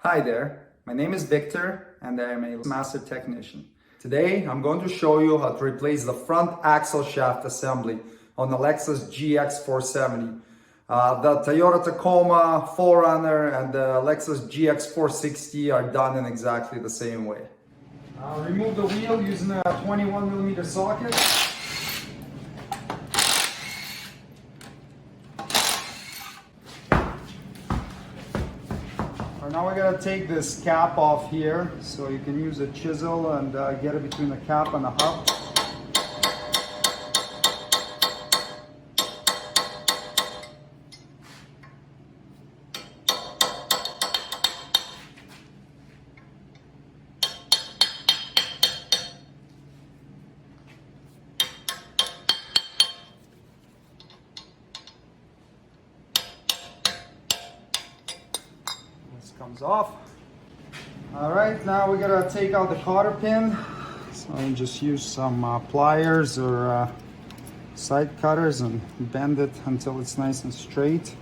Hi there, my name is Victor and I am a master technician. Today I'm going to show you how to replace the front axle shaft assembly on the Lexus GX470. The Toyota Tacoma, 4Runner and the Lexus GX460 are done in exactly the same way. Remove the wheel using a 21mm socket. Now we're going to take this cap off here, so you can use a chisel and get it between the cap and the hub. Comes off. Alright, now we're gonna take out the cotter pin. So I'll just use some pliers or side cutters and bend it until it's nice and straight.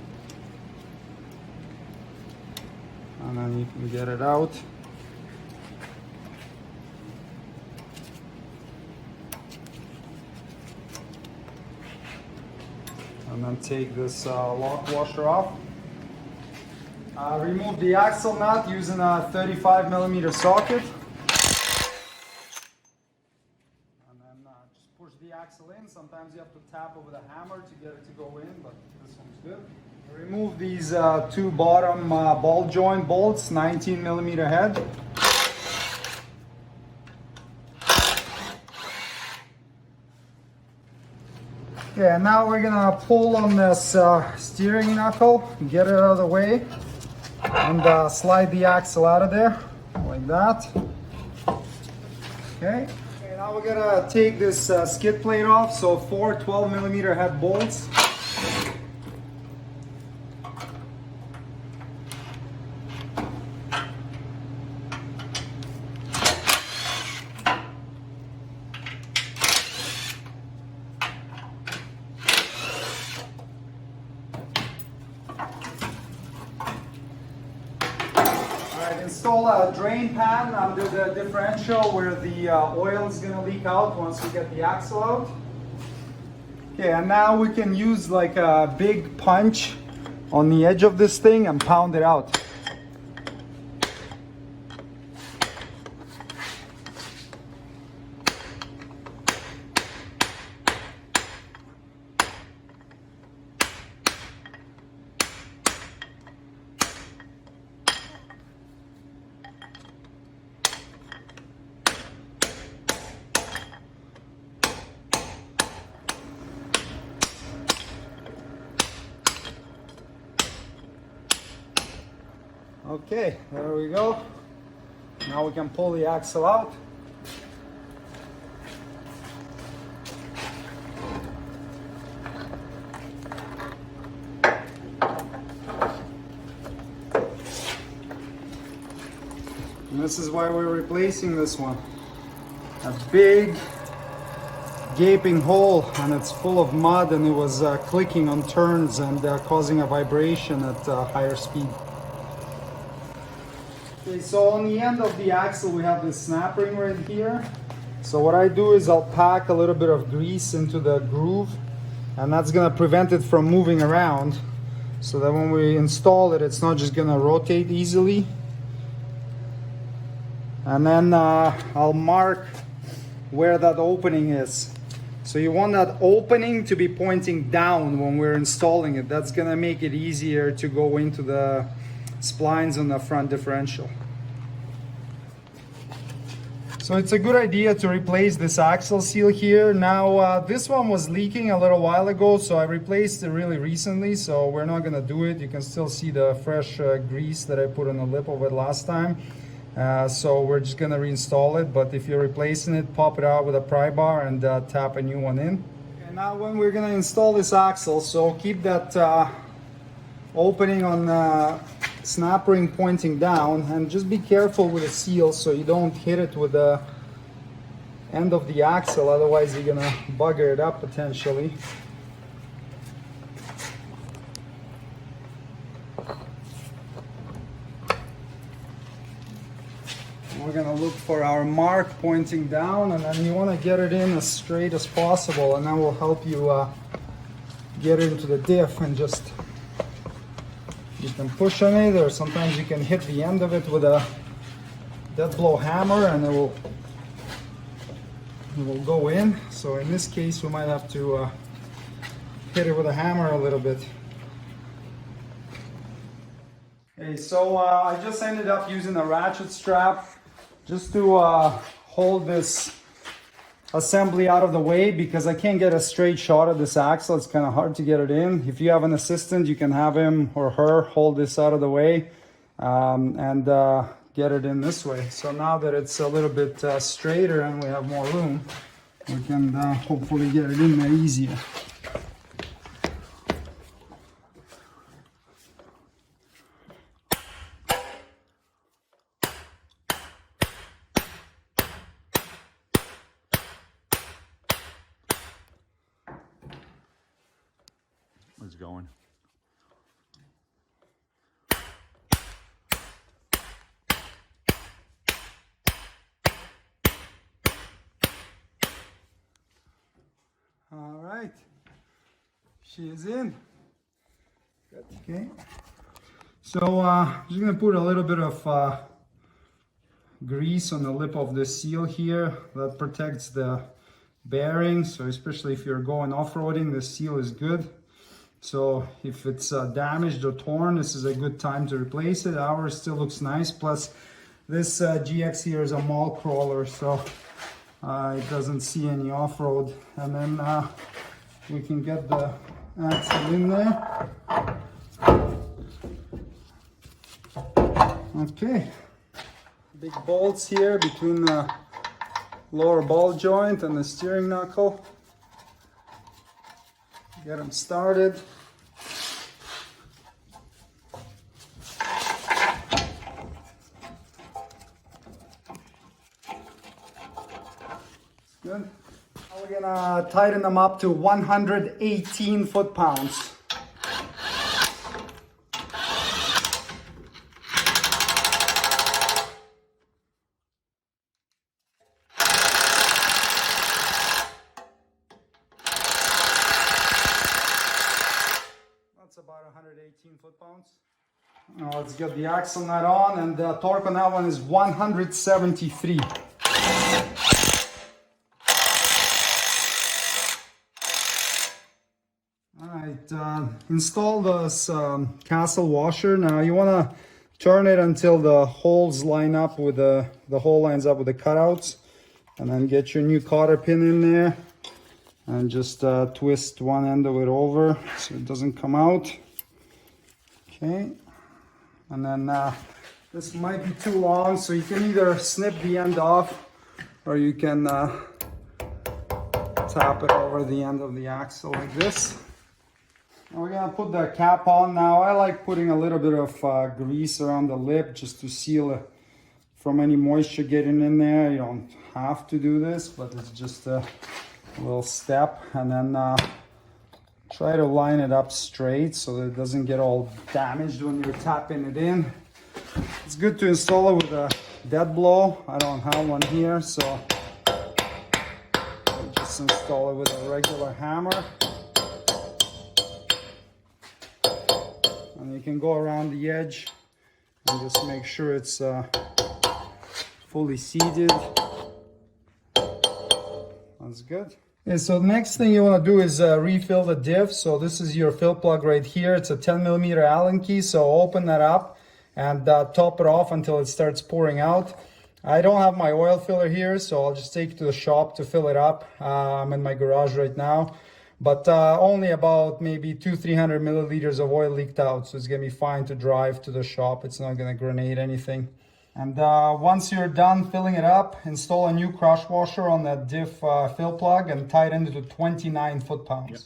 And then you can get it out. And then take this lock washer off. Remove the axle nut using a 35mm socket. And then just push the axle in. Sometimes you have to tap over the hammer to get it to go in, but this one's good. Remove these two bottom ball joint bolts, 19mm head. Okay, and now we're gonna pull on this steering knuckle, get it out of the way. And slide the axle out of there, like that. Okay, now we're gonna take this skid plate off, so 4 12mm head bolts. Install a drain pan under the differential where the oil is going to leak out once we get the axle out. Okay, and now we can use like a big punch on the edge of this thing and pound it out. Okay, there we go. Now we can pull the axle out. And this is why we're replacing this one. A big gaping hole, and it's full of mud, and it was clicking on turns and causing a vibration at higher speed. Okay, so on the end of the axle we have this snap ring right here. So what I do is I'll pack a little bit of grease into the groove, and that's going to prevent it from moving around, so that when we install it, it's not just going to rotate easily. And then I'll mark where that opening is. So you want that opening to be pointing down when we're installing it. That's going to make it easier to go into the splines on the front differential. So it's a good idea to replace this axle seal here. Now this one was leaking a little while ago, so I replaced it really recently, so we're not going to do it. You can still see the fresh grease that I put on the lip of it last time. So we're just going to reinstall it, but if you're replacing it, pop it out with a pry bar and tap a new one in. Okay, now when we're going to install this axle, so keep that opening on the snap ring pointing down, and just be careful with the seal so you don't hit it with the end of the axle, otherwise you're gonna bugger it up potentially. We're gonna look for our mark pointing down, and then you wanna get it in as straight as possible, and that will help you get it into the diff. And just, you can push on it, or sometimes you can hit the end of it with a dead blow hammer, and it will go in. So in this case, we might have to hit it with a hammer a little bit. Okay, so I just ended up using a ratchet strap just to hold this assembly out of the way, because I can't get a straight shot of this axle. It's kind of hard to get it in. If you have an assistant, you can have him or her hold this out of the way and get it in this way. So now that it's a little bit straighter and we have more room, we can hopefully get it in there easier. It's going. All right, she is in. Good. Okay, so I'm just gonna put a little bit of grease on the lip of the seal here. That protects the bearing, so especially if you're going off-roading, the seal is good. So if it's damaged or torn, this is a good time to replace it. Ours still looks nice, plus this GX here is a mall crawler, so it doesn't see any off-road. And then we can get the axle in there. Okay, big bolts here between the lower ball joint and the steering knuckle. Get them started. Good. Now we're gonna tighten them up to 118 foot-pounds. That's about 118 foot-pounds. Now let's get the axle nut on, and the torque on that one is 173. Alright, install this castle washer. Now you want to turn it until the holes line up with the hole lines up with the cutouts, and then get your new cotter pin in there and just twist one end of it over so it doesn't come out. Okay, and then this might be too long, so you can either snip the end off or you can tap it over the end of the axle like this. Now we're gonna put the cap on. Now I like putting a little bit of grease around the lip just to seal it from any moisture getting in there. You don't have to do this, but it's just a little step. And then try to line it up straight so that it doesn't get all damaged when you're tapping it in. It's good to install it with a dead blow. I don't have one here, so I'll just install it with a regular hammer. And you can go around the edge and just make sure it's fully seated. That's good. Okay, so the next thing you want to do is refill the diff. So this is your fill plug right here. It's a 10mm Allen key. So open that up and top it off until it starts pouring out. I don't have my oil filler here, so I'll just take it to the shop to fill it up. I'm in my garage right now. But only about maybe 200-300 milliliters of oil leaked out, so it's gonna be fine to drive to the shop. It's not gonna grenade anything. And once you're done filling it up, install a new crush washer on that diff fill plug and tighten it to 29 foot-pounds. Yep.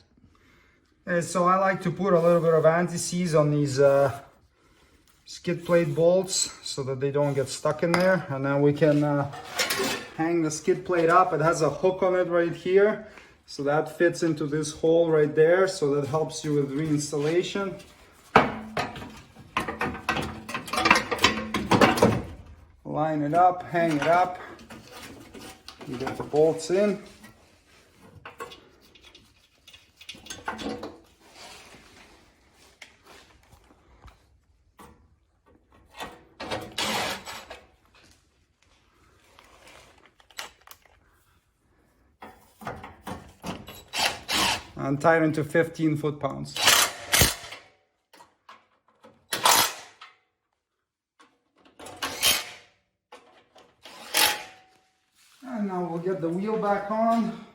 Okay, so I like to put a little bit of anti-seize on these skid plate bolts so that they don't get stuck in there. And then we can hang the skid plate up. It has a hook on it right here. So that fits into this hole right there, so that helps you with reinstallation. line it up, hang it up. You get the bolts in. And tie it into 15 foot-pounds. And now we'll get the wheel back on.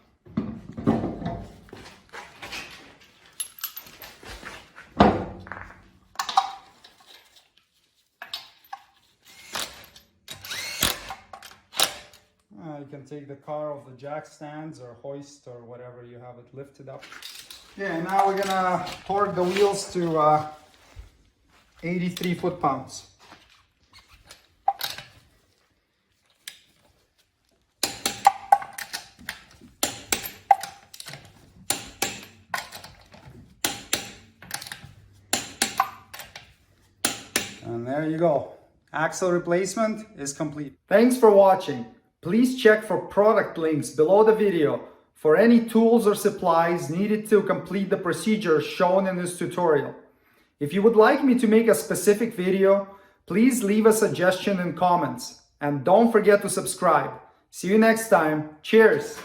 You can take the car off the jack stands or hoist or whatever you have it lifted up. Yeah, now we're gonna torque the wheels to 83 foot-pounds. And there you go. Axle replacement is complete. Thanks for watching. Please check for product links below the video for any tools or supplies needed to complete the procedure shown in this tutorial. If you would like me to make a specific video, please leave a suggestion in comments. And don't forget to subscribe. See you next time. Cheers!